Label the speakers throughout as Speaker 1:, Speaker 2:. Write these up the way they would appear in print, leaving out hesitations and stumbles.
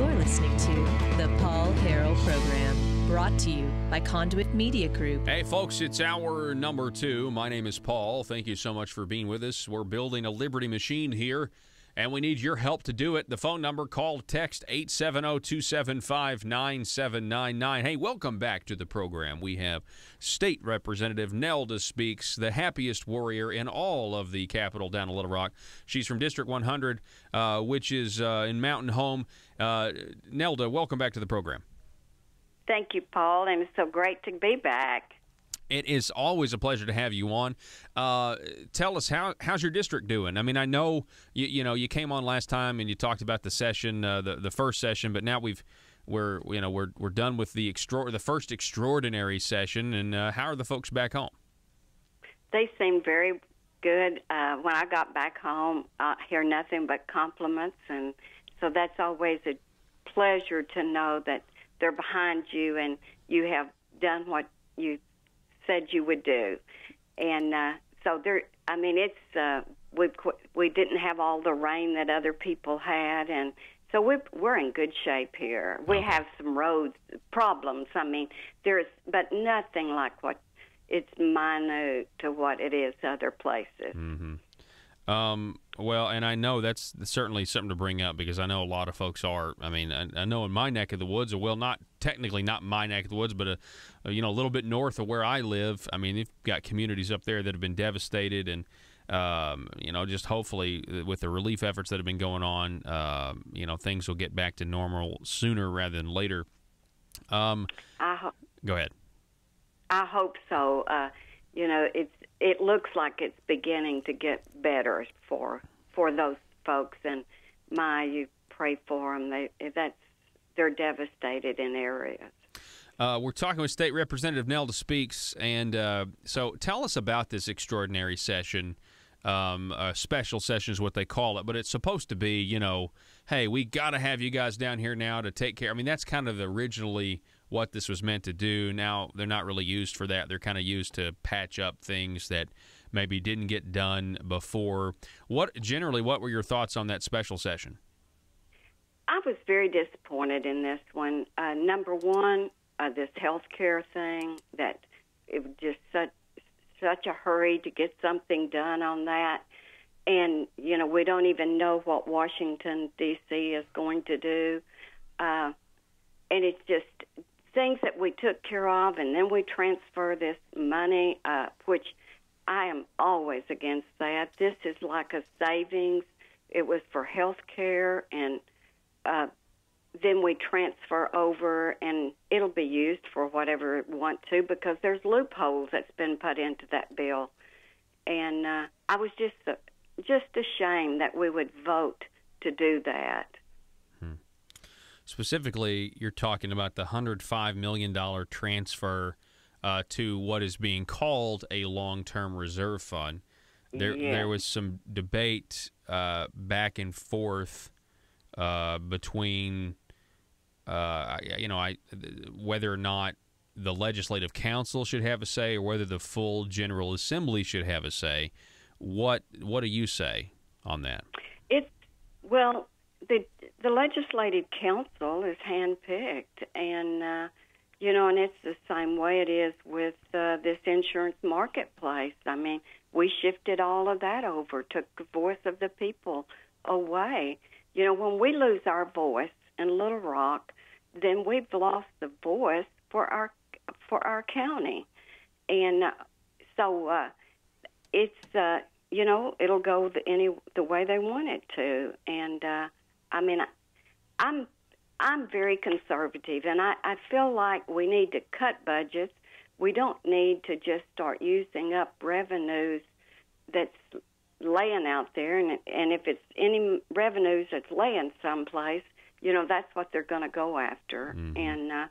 Speaker 1: You're listening to the Paul Harrell Program, brought to you by Conduit Media Group.
Speaker 2: Hey, folks, it's hour number 2. My name is Paul. Thank you so much for being with us. We're building a Liberty machine here, and we need your help to do it. The phone number, call, text 870-275-9799. Hey, welcome back to the program. We have State Representative Nelda Speaks, the happiest warrior in all of the Capitol down in Little Rock. She's from District 100, which is in Mountain Home. Nelda, welcome back to the program.
Speaker 3: Thank you, Paul, and it's so great to be back.
Speaker 2: It is always a pleasure to have you on. Tell us, how's your district doing? I mean, I know you came on last time and you talked about the session, the first session, but now we're done with the first extraordinary session. And how are the folks back home?
Speaker 3: They seem very good. When I got back home, I hear nothing but compliments, and so that's always a pleasure to know that they're behind you and you have done what you said you would do. And so there, I mean, it's we didn't have all the rain that other people had, and so we're in good shape here. We have some roads problems. I mean, but nothing like what it's minute to what it is other places.
Speaker 2: Mm-hmm. Well, and I know that's certainly something to bring up because I know a lot of folks are. I mean, I know in my neck of the woods, well, not technically not my neck of the woods, but a little bit north of where I live. I mean, they've got communities up there that have been devastated, and just hopefully with the relief efforts that have been going on, things will get back to normal sooner rather than later. Go ahead.
Speaker 3: I hope so. It looks like it's beginning to get better for those folks, and you pray for them. They're devastated in areas.
Speaker 2: We're talking with State Representative Nelda Speaks, and so tell us about this extraordinary session. Special session is what they call it, but it's supposed to be, hey, we got to have you guys down here now to take care. I mean, that's kind of originally what this was meant to do. Now they're not really used for that. They're kind of used to patch up things that maybe didn't get done before. What were your thoughts on that special session?
Speaker 3: I was very disappointed in this one. Number one, this health care thing, that it was just such a hurry to get something done on that. And, we don't even know what Washington, D.C. is going to do. And it's just things that we took care of, and then we transfer this money, which I am always against that. This is like a savings. It was for health care, and then we transfer over, and it'll be used for whatever we want to, because there's loopholes that's been put into that bill. And I was just ashamed that we would vote to do that.
Speaker 2: Specifically, you're talking about the $105 million transfer to what is being called a long-term reserve fund. There was some debate back and forth between whether or not the Legislative Council should have a say or whether the full General Assembly should have a say. What do you say on that?
Speaker 3: The Legislative Council is handpicked, and and it's the same way it is with this insurance marketplace. I mean, we shifted all of that over, took the voice of the people away. When we lose our voice in Little Rock, then we've lost the voice for our county, and so it's it'll go the way they want it to. And I'm very conservative, and I feel like we need to cut budgets. We don't need to just start using up revenues that's laying out there, and if it's any revenues that's laying someplace, that's what they're going to go after. Mm-hmm.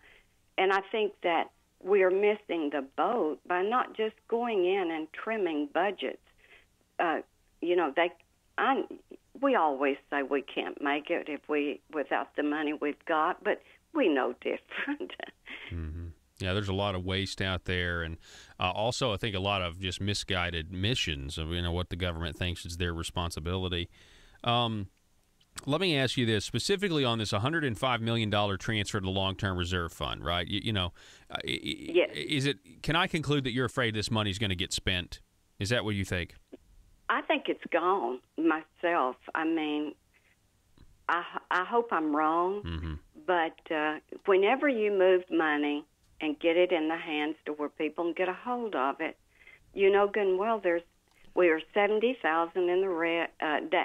Speaker 3: And I think that we are missing the boat by not just going in and trimming budgets. We always say we can't make it without the money we've got, but we know different.
Speaker 2: Mm-hmm. Yeah, there's a lot of waste out there, and also I think a lot of just misguided missions of what the government thinks is their responsibility. let me ask you this, specifically on this $105 million transfer to the long-term reserve fund, right?
Speaker 3: Yes.
Speaker 2: Is it? Can I conclude that you're afraid this money's going to get spent? Is that what you think?
Speaker 3: I think it's gone myself. I mean, I hope I'm wrong, but whenever you move money and get it in the hands to where people can get a hold of it, you know good and well we are 70,000 in the red,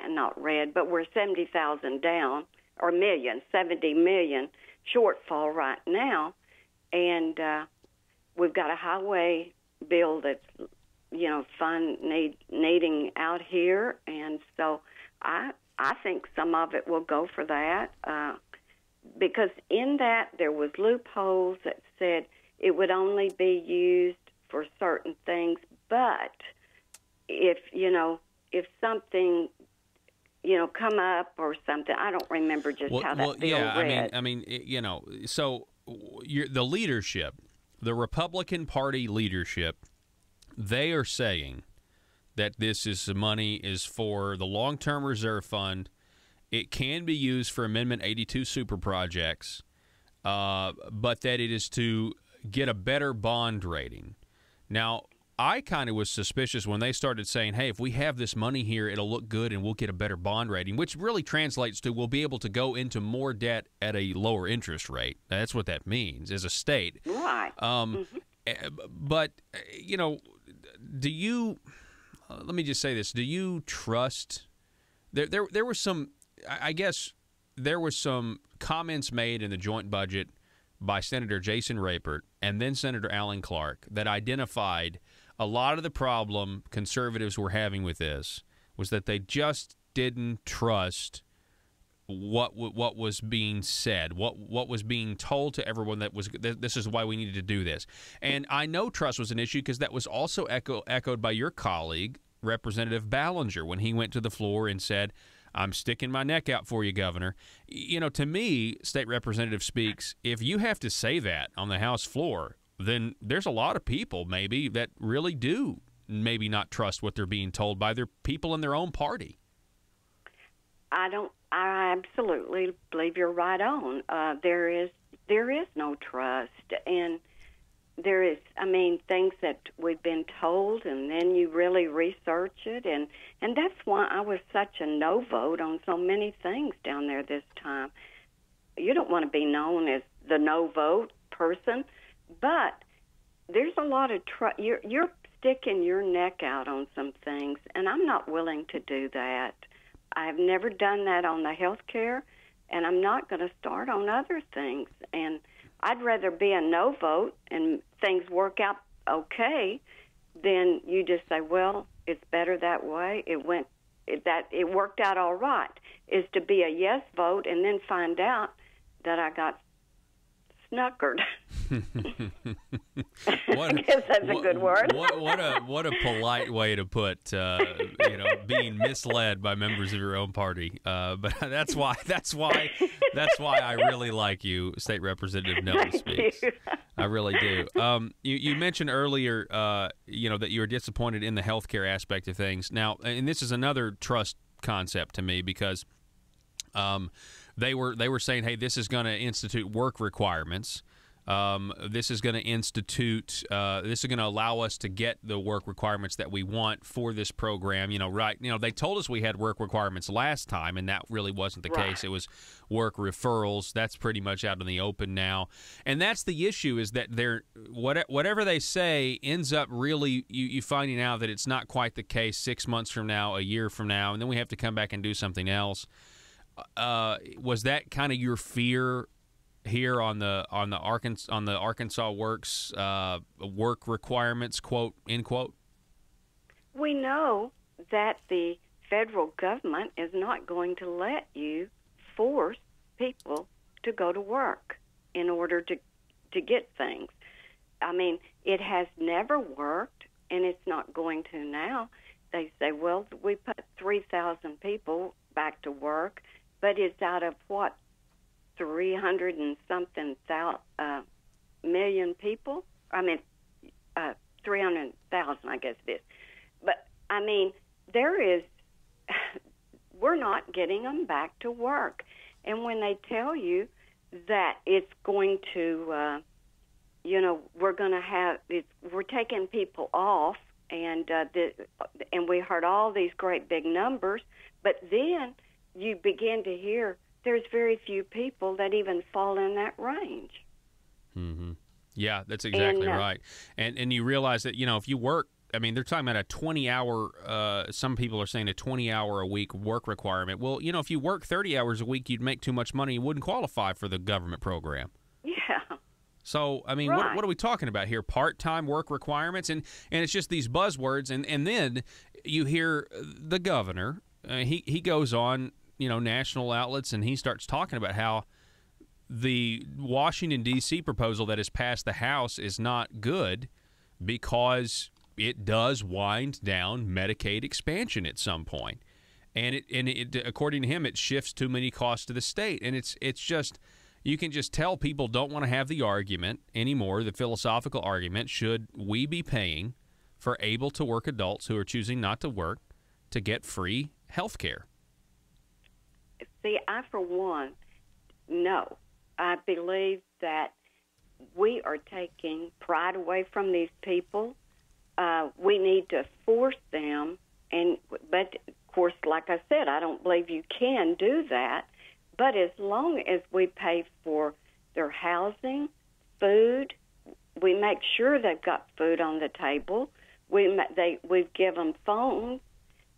Speaker 3: not red, but we're 70,000 down, or 70 million shortfall right now, and we've got a highway bill that's, needing out here, and so I think some of it will go for that, because in that there was loopholes that said it would only be used for certain things, but if something come up or something, I don't remember just how that bill read.
Speaker 2: So the leadership, the Republican Party leadership, they are saying that this money is for the long-term reserve fund. It can be used for Amendment 82 super projects, but that it is to get a better bond rating. Now, I kind of was suspicious when they started saying, hey, if we have this money here, it'll look good and we'll get a better bond rating, which really translates to we'll be able to go into more debt at a lower interest rate. That's what that means as a state.
Speaker 3: Right.
Speaker 2: But, do you let me just say this. Do you trust there was some, I guess there was some comments made in the joint budget by Senator Jason Rapert and then Senator Alan Clark that identified a lot of the problem conservatives were having with this was that they just didn't trust what was being said, what was being told to everyone that this is why we needed to do this. And I know trust was an issue because that was also echoed by your colleague, Representative Ballinger, when he went to the floor and said, I'm sticking my neck out for you, Governor. To me, State Representative Speaks, if you have to say that on the House floor, then there's a lot of people maybe that really do maybe not trust what they're being told by their people in their own party. I
Speaker 3: absolutely believe you're right on. There is no trust, and there is, things that we've been told, and then you really research it, and that's why I was such a no vote on so many things down there this time. You don't want to be known as the no vote person, but there's a lot of trust. You're sticking your neck out on some things, and I'm not willing to do that. I've never done that on the health care, and I'm not going to start on other things. And I'd rather be a no vote and things work out okay than you just say, well, it's better that way. It worked out all right. Is to be a yes vote and then find out that I got snuckered. I guess that's a good word.
Speaker 2: What a polite way to put being misled by members of your own party. But that's why I really like you, State Representative Nelda Speaks. I really do. You mentioned earlier that you were disappointed in the healthcare aspect of things. Now, and this is another trust concept to me because they were saying, hey, this is going to institute work requirements. This is going to institute. This is going to allow us to get the work requirements that we want for this program. They told us we had work requirements last time, and that really wasn't the case. It was work referrals. That's pretty much out in the open now, and that's the issue. Is that whatever they say ends up really you finding out that it's not quite the case 6 months from now, a year from now, and then we have to come back and do something else. Was that kind of your fear here on the Arkansas Works work requirements, quote, end quote?
Speaker 3: We know that the federal government is not going to let you force people to go to work in order to get things. It has never worked, and it's not going to now. They say, well, we put 3,000 people back to work, but it's out of what? 300 and something million people. 300,000, I guess it is. But there is we're not getting them back to work. And when they tell you that it's going to, we're taking people off, and we heard all these great big numbers, but then you begin to hear there's very few people that even fall in that range.
Speaker 2: Mm-hmm. Yeah, that's exactly right. And you realize that, if you work, I mean, they're talking about a 20-hour, some people are saying a 20-hour-a-week work requirement. Well, if you work 30 hours a week, you'd make too much money. You wouldn't qualify for the government program.
Speaker 3: Yeah.
Speaker 2: So, I mean,
Speaker 3: right.
Speaker 2: what are we talking about here? Part-time work requirements? And it's just these buzzwords. And then you hear the governor, he goes on, national outlets, and he starts talking about how the Washington, D.C. proposal that has passed the House is not good because it does wind down Medicaid expansion at some point. And it according to him, it shifts too many costs to the state. And it's just, you can just tell people don't want to have the argument anymore, the philosophical argument, should we be paying for able-to-work adults who are choosing not to work to get free health care?
Speaker 3: See, I, for one, no. I believe that we are taking pride away from these people. We need to force them, but of course, like I said, I don't believe you can do that. But as long as we pay for their housing, food, we make sure they've got food on the table. We give them phones.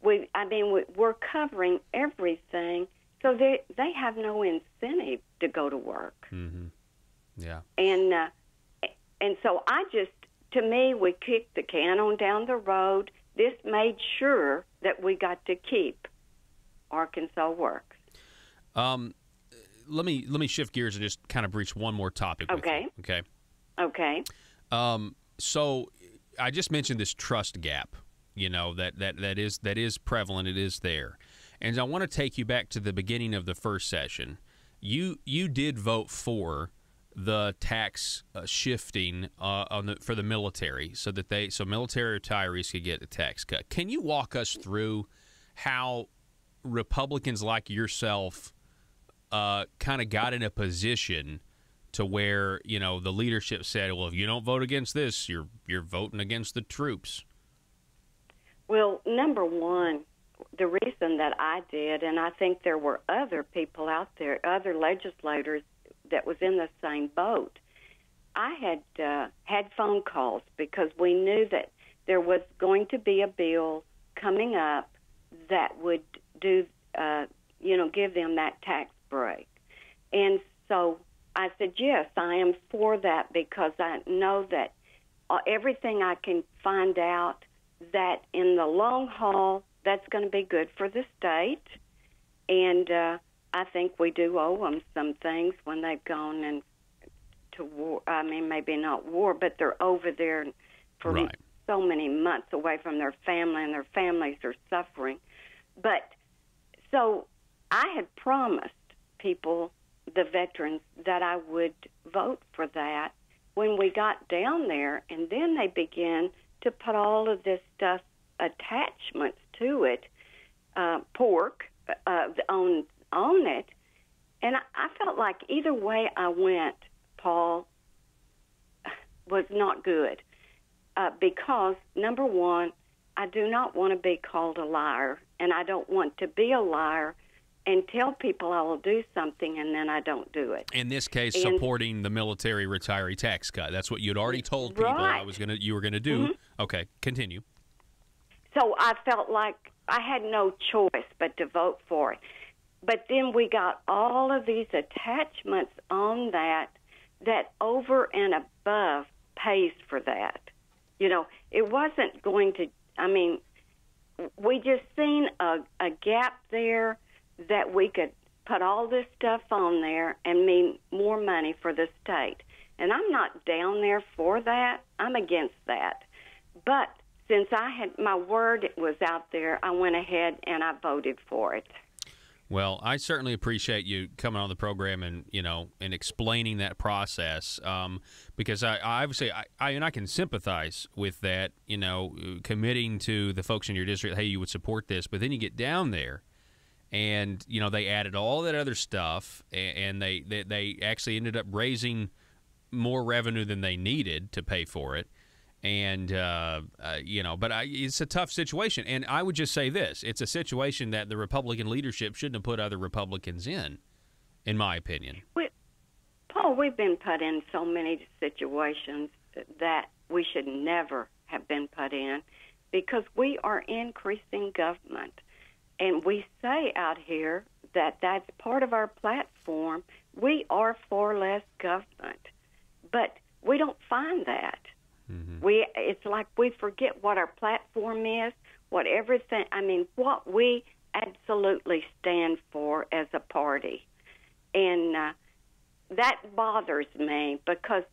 Speaker 3: We're covering everything, so they have no incentive to go to work.
Speaker 2: Mm-hmm. Yeah.
Speaker 3: And so to me, we kicked the can on down the road. This made sure that we got to keep Arkansas Works.
Speaker 2: Let me shift gears and just kind of breach one more topic.
Speaker 3: Okay.
Speaker 2: With you.
Speaker 3: Okay.
Speaker 2: So I just mentioned this trust gap, that is prevalent. It is there. And I want to take you back to the beginning of the first session. You did vote for the tax shifting for the military so military retirees could get a tax cut. Can you walk us through how Republicans like yourself kind of got in a position to where, the leadership said, well, if you don't vote against this, you're voting against the troops?
Speaker 3: Well, number one, the reason that I did, and I think there were other people out there, other legislators that was in the same boat, I had phone calls because we knew that there was going to be a bill coming up that would do, give them that tax break. And so I said, yes, I am for that because I know that everything I can find out that in the long haul, that's going to be good for the state. And I think we do owe them some things when they've gone into war. I mean, maybe not war, but they're over there for so many months away from their family, and their families are suffering. But so I had promised people, the veterans, that I would vote for that when we got down there, and then they began to put all of this stuff, attachments to it, pork on it, and I felt like either way I went, Paul, was not good because, number one, I do not want to be called a liar, and I don't want to be a liar and tell people I will do something and then I don't do it.
Speaker 2: In this case, supporting the military retiree tax cut. That's what you'd already told people you were going to do. Mm-hmm. Okay, continue.
Speaker 3: So I felt like I had no choice but to vote for it. But then we got all of these attachments on that over and above pays for that. It wasn't going to, we just seen a gap there that we could put all this stuff on there and mean more money for the state. And I'm not down there for that. I'm against that. But since I had my word was out there, I went ahead and I voted for it.
Speaker 2: Well, I certainly appreciate you coming on the program and and explaining that process because I obviously I can sympathize with that, committing to the folks in your district, hey, you would support this, but then you get down there And, you know, they added all that other stuff, and they actually ended up raising more revenue than they needed to pay for it. And, you know, but it's a tough situation. And I would just say this. It's a situation that the Republican leadership shouldn't have put other Republicans in my opinion.
Speaker 3: Paul, we've been put in so many situations that we should never have been put in because we are increasing government. And we say out here that that's part of our platform. We are for less government. But we don't find that. Mm-hmm. It's like we forget what our platform is, what we absolutely stand for as a party. And that bothers me because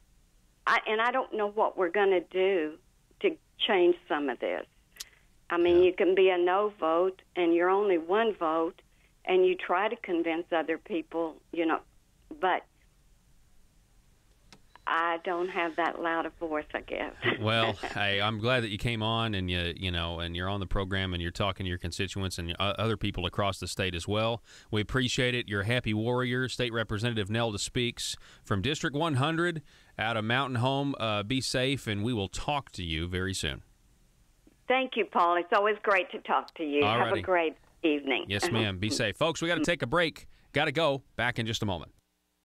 Speaker 3: I don't know what we're going to do to change some of this. I mean, you can be a no vote, and you're only one vote, and you try to convince other people, you know, but I don't have that loud a voice, I guess.
Speaker 2: Well, hey, I'm glad that you came on, and you know, and you're on the program, and you're talking to your constituents and other people across the state as well. We appreciate it. You're a happy warrior. State Representative Nelda Speaks from District 100 out of Mountain Home. Be safe, and we will talk to you very soon.
Speaker 3: Thank you, Paul. It's always great to talk to you.
Speaker 2: Alrighty.
Speaker 3: Have a great evening.
Speaker 2: Yes, ma'am. Be safe. Folks, we got to take a break. Got to go. Back in just a moment.